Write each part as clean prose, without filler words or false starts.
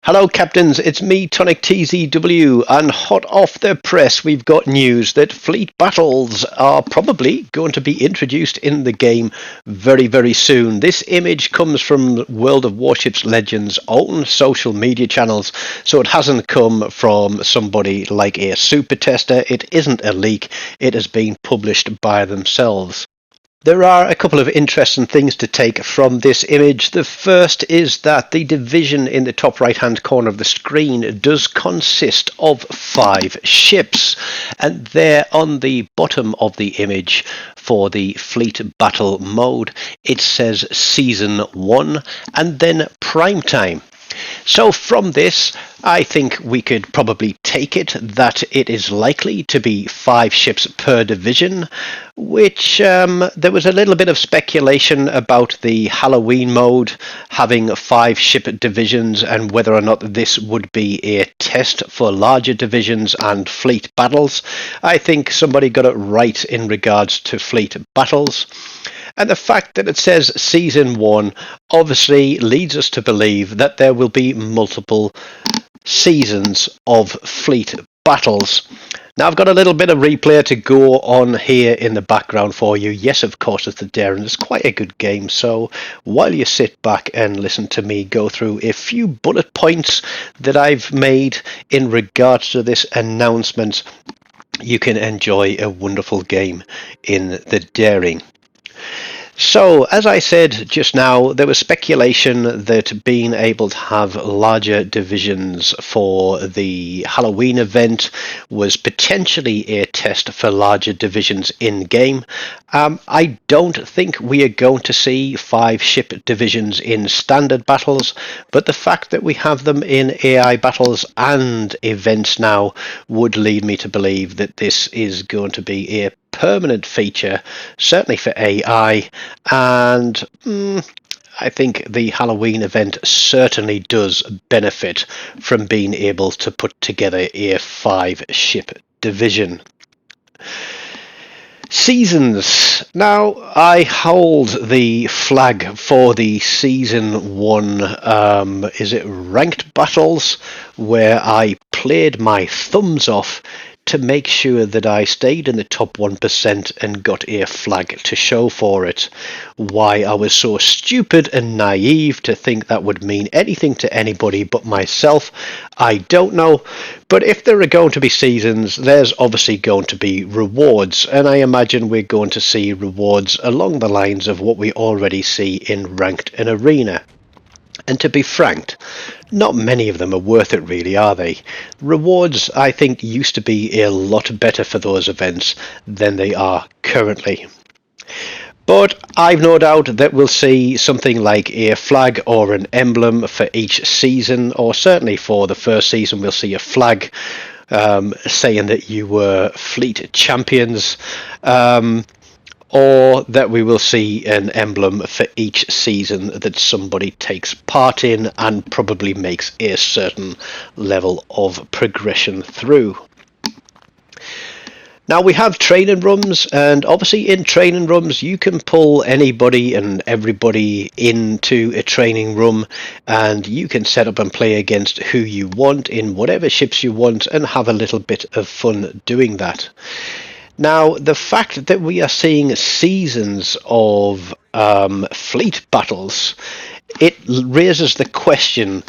Hello captains, it's me TONIK TZW, and hot off the press we've got news that fleet battles are probably going to be introduced in the game very soon. This image comes from World of Warships Legends' own social media channels, so it hasn't come from somebody like a super tester. It isn't a leak, it has been published by themselves. There are a couple of interesting things to take from this image. The first is that the division in the top right hand corner of the screen does consist of 5 ships, and there on the bottom of the image for the fleet battle mode it says season 1 and then prime time. So from this, I think we could probably take it that it is likely to be 5 ships per division, which there was a little bit of speculation about the Halloween mode having 5 ship divisions and whether or not this would be a test for larger divisions and fleet battles. I think somebody got it right in regards to fleet battles. And the fact that it says season 1 obviously leads us to believe that there will be multiple seasons of fleet battles. Now I've got a little bit of replay to go on here in the background for you. Yes, of course, it's the Daring. It's quite a good game. So while you sit back and listen to me go through a few bullet points that I've made in regards to this announcement, you can enjoy a wonderful game in the Daring. So, as I said just now, there was speculation that being able to have larger divisions for the Halloween event was potentially a test for larger divisions in-game. I don't think we are going to see 5 ship divisions in standard battles, but the fact that we have them in AI battles and events now would lead me to believe that this is going to be a permanent feature, certainly for AI, and I think the Halloween event certainly does benefit from being able to put together a 5 ship division. Seasons. Now, I hold the flag for the season 1 is it ranked battles, where I played my thumbs off to make sure that I stayed in the top 1% and got a flag to show for it. Why I was so stupid and naive to think that would mean anything to anybody but myself, I don't know. But if there are going to be seasons, there's obviously going to be rewards, and I imagine we're going to see rewards along the lines of what we already see in Ranked and Arena. And to be frank, not many of them are worth it really, are they? Rewards, I think, used to be a lot better for those events than they are currently. But I've no doubt that we'll see something like a flag or an emblem for each season, or certainly for the first season we'll see a flag saying that you were fleet champions. Or that we will see an emblem for each season that somebody takes part in and probably makes a certain level of progression through. Now we have training rooms, and obviously in training rooms you can pull anybody and everybody into a training room, and you can set up and play against who you want in whatever ships you want and have a little bit of fun doing that. Now, the fact that we are seeing seasons of fleet battles, it raises the question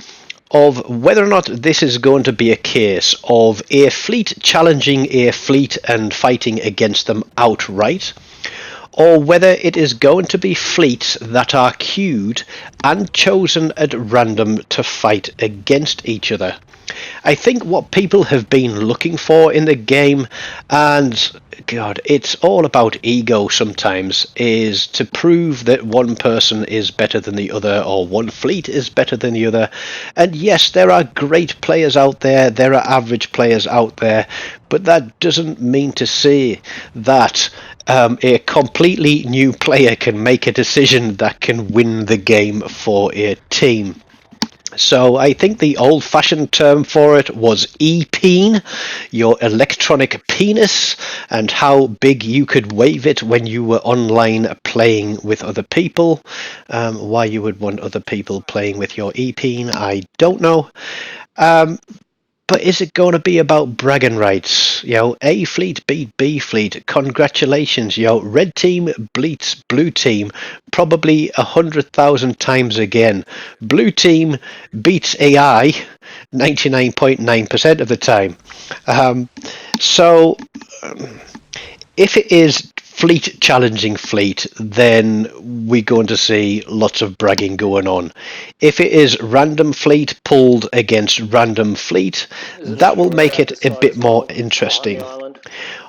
of whether or not this is going to be a case of a fleet challenging a fleet and fighting against them outright, or whether it is going to be fleets that are queued and chosen at random to fight against each other. I think what people have been looking for in the game, and God, it's all about ego sometimes, is to prove that one person is better than the other or one fleet is better than the other. And yes, there are great players out there, there are average players out there, but that doesn't mean to say that a completely new player can make a decision that can win the game for a team. So I think the old-fashioned term for it was e-peen, your electronic penis, and how big you could wave it when you were online playing with other people. Why you would want other people playing with your e-peen, I don't know. But is it going to be about bragging rights? A fleet beat B fleet. Congratulations, red team beats blue team probably 100,000 times again. Blue team beats AI 99.9% of the time. So if it is fleet challenging fleet, then we're going to see lots of bragging going on. If it is random fleet pulled against random fleet, that will make it a bit more interesting.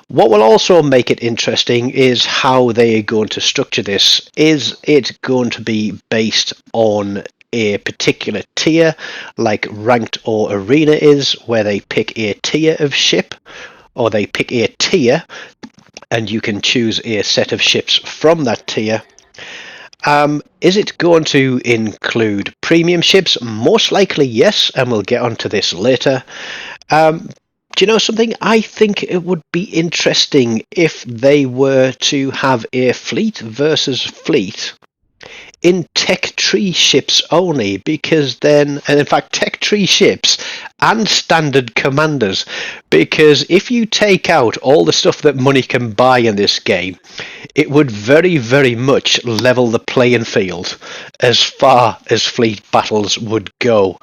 What will also make it interesting is how they are going to structure this. Is it going to be based on a particular tier, like ranked or arena is, where they pick a tier of ship, or they pick a tier and you can choose a set of ships from that tier? Is it going to include premium ships? Most likely yes, and we'll get onto this later. Do you know something? I think it would be interesting if they were to have a fleet versus fleet in tech tree ships only, because then, and in fact tech tree ships and standard commanders, because if you take out all the stuff that money can buy in this game, it would very, very much level the playing field as far as fleet battles would go.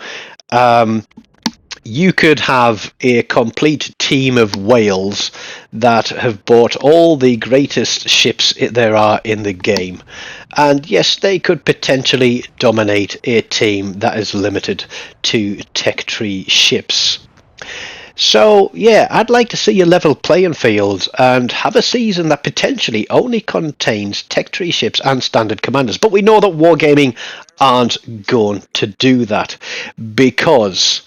You could have a complete team of whales that have bought all the greatest ships there are in the game. And yes, they could potentially dominate a team that is limited to tech tree ships. So yeah, I'd like to see a level playing field and have a season that potentially only contains tech tree ships and standard commanders. But we know that Wargaming aren't going to do that, because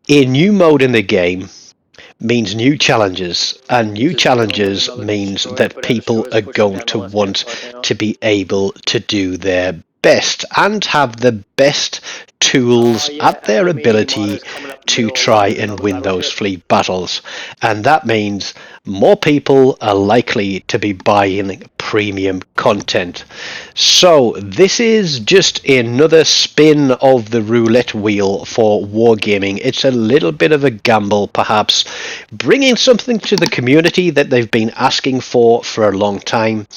a new mode in the game means new challenges, and new challenges means that people are going to want to be able to do their best and have the best tools at their ability to try and win those fleet battles. And that means more people are likely to be buying premium content. So this is just another spin of the roulette wheel for Wargaming. It's a little bit of a gamble, perhaps, bringing something to the community that they've been asking for a long time.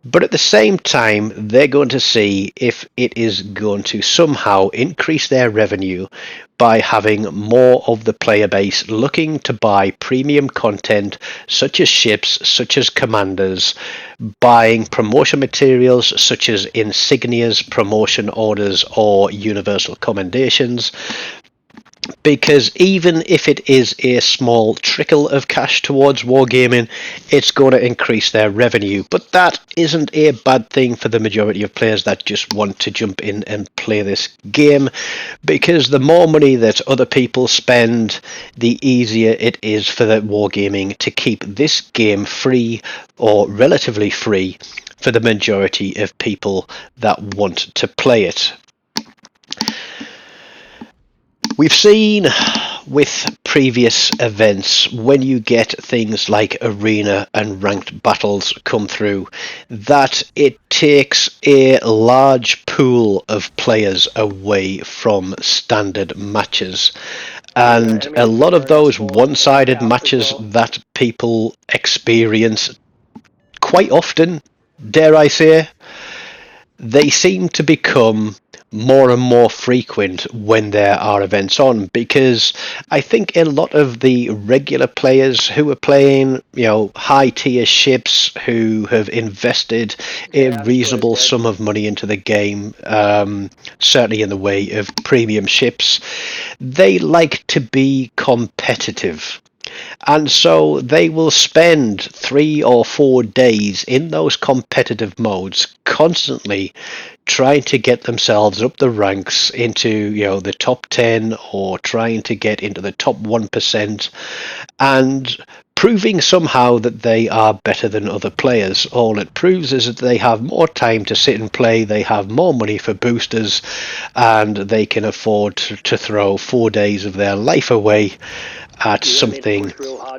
But at the same time, they're going to see if it is going to somehow increase their revenue by having more of the player base looking to buy premium content, such as ships, such as commanders, buying promotion materials such as insignias, promotion orders, or universal commendations. Because even if it is a small trickle of cash towards Wargaming, it's going to increase their revenue. But that isn't a bad thing for the majority of players that just want to jump in and play this game, because the more money that other people spend, the easier it is for the Wargaming to keep this game free, or relatively free, for the majority of people that want to play it. We've seen with previous events, when you get things like arena and ranked battles come through, that it takes a large pool of players away from standard matches. And a lot of those one-sided matches that people experience quite often, dare I say, they seem to become more and more frequent when there are events on, because I think a lot of the regular players who are playing, high tier ships, who have invested a reasonable sum of money into the game, certainly in the way of premium ships, they like to be competitive. And so they will spend 3 or 4 days in those competitive modes, constantly trying to get themselves up the ranks into, the top 10, or trying to get into the top 1%, and proving somehow that they are better than other players. All it proves is that they have more time to sit and play, they have more money for boosters, and they can afford to throw 4 days of their life away at something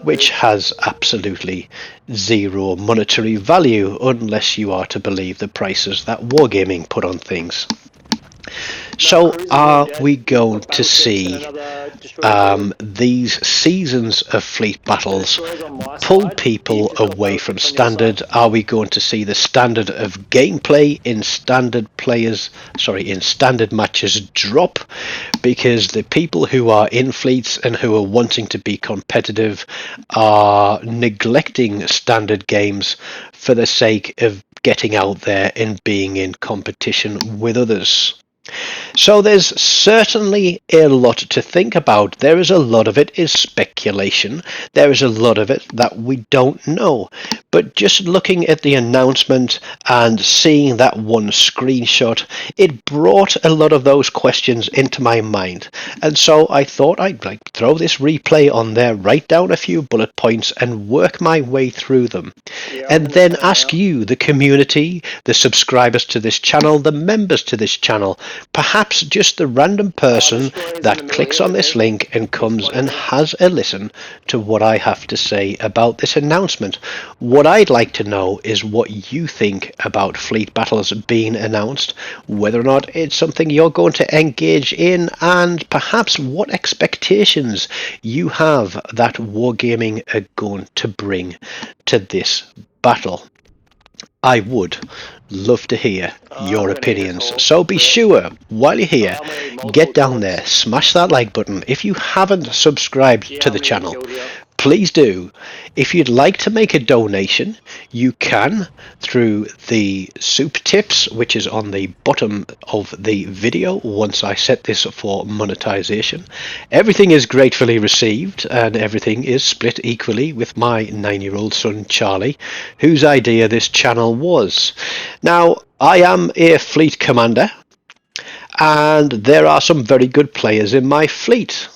which has absolutely zero monetary value, unless you are to believe the prices that Wargaming put on things. So are we going to see these seasons of fleet battles pull people away from standard? Are we going to see the standard of gameplay in standard matches drop because the people who are in fleets and who are wanting to be competitive are neglecting standard games for the sake of getting out there and being in competition with others? So there's certainly a lot to think about. There is a lot of it is speculation. There is a lot of it that we don't know. But just looking at the announcement and seeing that one screenshot, it brought a lot of those questions into my mind. And so I thought I'd throw this replay on there, write down a few bullet points and work my way through them. And then ask you, the community, the subscribers to this channel, the members to this channel, perhaps just the random person that clicks on this link and comes and has a listen to what I have to say about this announcement. What I'd like to know is what you think about fleet battles being announced, whether or not it's something you're going to engage in, and perhaps what expectations you have that Wargaming are going to bring to this battle. I would love to hear your opinions. So be sure, while you're here, get down there, smash that like button. If you haven't subscribed to the channel, please do. If you'd like to make a donation, you can through the soup tips, which is on the bottom of the video once I set this for monetization. Everything is gratefully received and everything is split equally with my 9-year-old son Charlie, whose idea this channel was. Now, I am a fleet commander and there are some very good players in my fleet.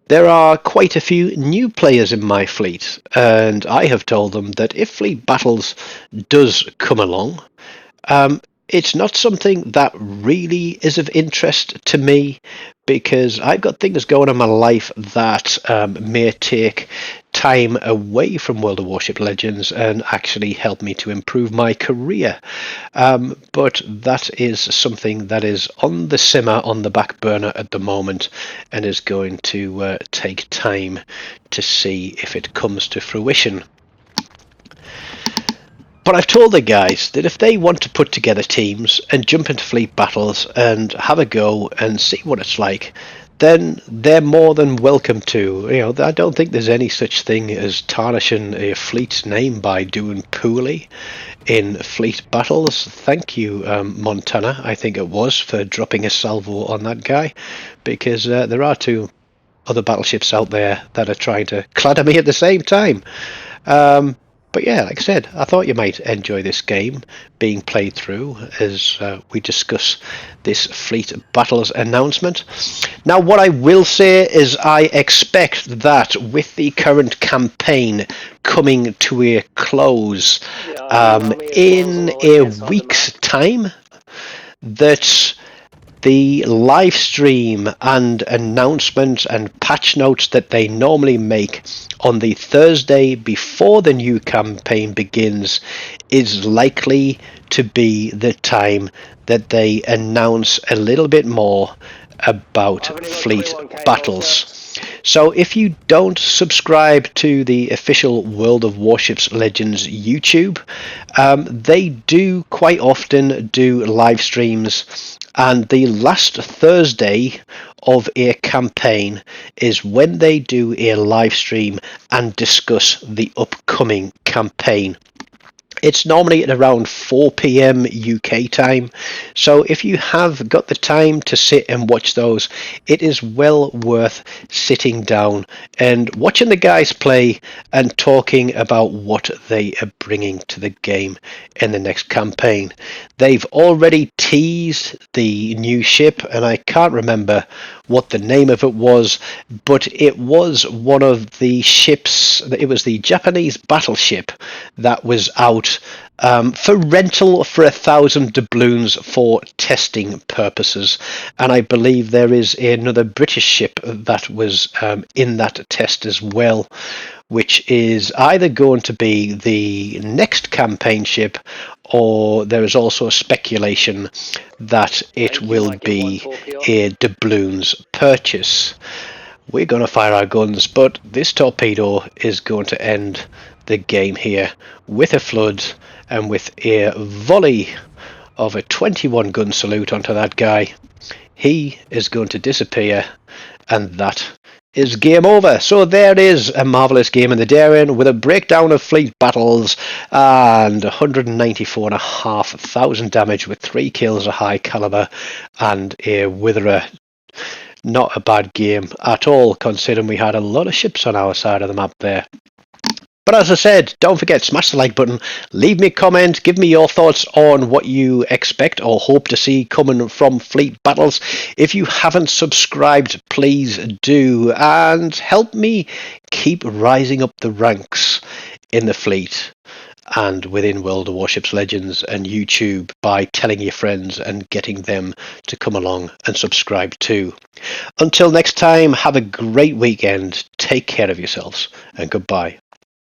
There are quite a few new players in my fleet, and I have told them that if fleet battles does come along, it's not something that really is of interest to me, because I've got things going on in my life that may take time away from World of Warship Legends and actually help me to improve my career. But that is something that is on the simmer, on the back burner at the moment, and is going to take time to see if it comes to fruition. But I've told the guys that if they want to put together teams and jump into fleet battles and have a go and see what it's like, then they're more than welcome to. You know, I don't think there's any such thing as tarnishing a fleet's name by doing poorly in fleet battles. Thank you, Montana, I think it was, for dropping a salvo on that guy, because there are 2 other battleships out there that are trying to cladder me at the same time. But yeah, like I said, I thought you might enjoy this game being played through as we discuss this fleet battles announcement. Now, what I will say is I expect that with the current campaign coming to a close in a week's time, that the live stream and announcements and patch notes that they normally make on the Thursday before the new campaign begins is likely to be the time that they announce a little bit more about fleet battles. So if you don't subscribe to the official World of Warships Legends YouTube, they do quite often do live streams, and the last Thursday of a campaign is when they do a live stream and discuss the upcoming campaign. It's normally at around 4 p.m. UK time, so if you have got the time to sit and watch those, it is well worth sitting down and watching the guys play and talking about what they are bringing to the game in the next campaign. They've already teased the new ship, and I can't remember what the name of it was, but it was one of the ships. It was the Japanese battleship that was out for rental for 1,000 doubloons for testing purposes, and I believe there is another British ship that was in that test as well, which is either going to be the next campaign ship, or there is also a speculation that it will be a doubloons purchase. We're going to fire our guns, but this torpedo is going to end the game here with a flood and with a volley of a 21 gun salute onto that guy. He is going to disappear, and that is game over. So there is a marvellous game in the Darien with a breakdown of fleet battles and 194,500 damage with 3 kills, a high caliber and a witherer. Not a bad game at all, considering we had a lot of ships on our side of the map there. But as I said, don't forget, smash the like button, leave me a comment, give me your thoughts on what you expect or hope to see coming from Fleet Battles. If you haven't subscribed, please do, and help me keep rising up the ranks in the fleet and within World of Warships Legends and YouTube by telling your friends and getting them to come along and subscribe too. Until next time, have a great weekend, take care of yourselves, and goodbye.